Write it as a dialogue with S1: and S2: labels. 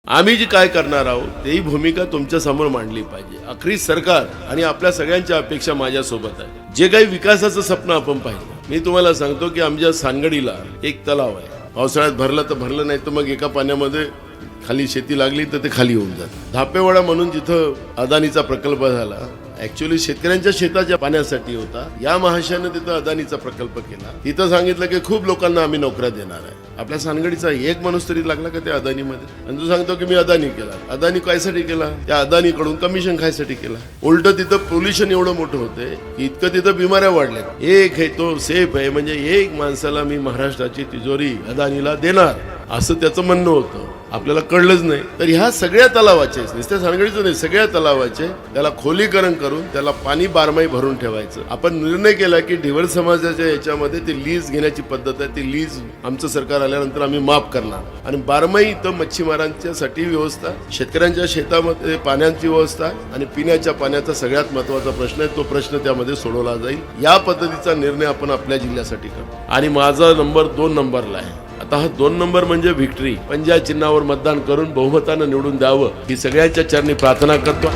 S1: आम्ही जी काय करणार आहोत तेही भूमिका तुमच्या समोर मांडली पाहिजे। अखेरी सरकार आणि आपल्या सगळ्यांच्या अपेक्षा माझ्यासोबत आहे। जे काही विकासाचं स्वप्न आपण पाहिलं, मी तुम्हाला सांगतो की आमच्या सानगडीला एक तलाव आहे। पावसाळ्यात भरलं तर भरलं, नाही तर मग एका पाण्यामध्ये खाली शेती लागली तर ते खाली होऊन जातं। धापेवाडा म्हणून जिथं अदानीचा प्रकल्प झाला, ऍक्च्युअली शेतकऱ्यांच्या शेताच्या पाण्यासाठी होता। या महाशयाने तिथं अदानीचा प्रकल्प केला। तिथं सांगितलं की खूप लोकांना आम्ही नोकऱ्या देणार आहे। आपल्या सानगडीचा एक माणूस तरी लागला का त्या अदानीमध्ये? आणि तो सांगतो की मी अदानी केला। अदानी कायसाठी केला? त्या अदानीकडून कमिशन खायसाठी केला। उलट तिथं पोल्युशन एवढं मोठं होते की इतकं तिथं बिमाऱ्या वाढल्या। एक आहे तो सेफ आहे, म्हणजे एक माणसाला मी महाराष्ट्राची तिजोरी अदानीला देणार असं त्याचं म्हणणं होतं। आपल्याला कळलंच नाही। तर ह्या सगळ्या तलावाचे, नुसत्या सानगडीचं नाही, सगळ्या तलावाचे त्याला खोलीकरण करून त्याला पाणी बारमाही भरून ठेवायचं। आपण निर्णय केला की ढिवळ समाजाच्या याच्यामध्ये ती लीज घेण्याची पद्धत आहे, ती लीज आमचं सरकार आल्यानंतर आम्ही माफ करणार। आणि बारमाही इथं मच्छीमारांच्यासाठी व्यवस्था, शेतकऱ्यांच्या शेतामध्ये पाण्याची व्यवस्था आणि पिण्याच्या पाण्याचा सगळ्यात महत्वाचा प्रश्न आहे, तो प्रश्न त्यामध्ये सोडवला जाईल। या पद्धतीचा निर्णय आपण आपल्या जिल्ह्यासाठी करू। आणि माझा नंबर 2 नंबरला आहे। आता हा 2 नंबर म्हणजे व्हिक्टरी, पंजा चिन्हावर मतदान करून बहुमतानं निवडून द्यावं ही सगळ्यांच्या चरणी प्रार्थना करतो।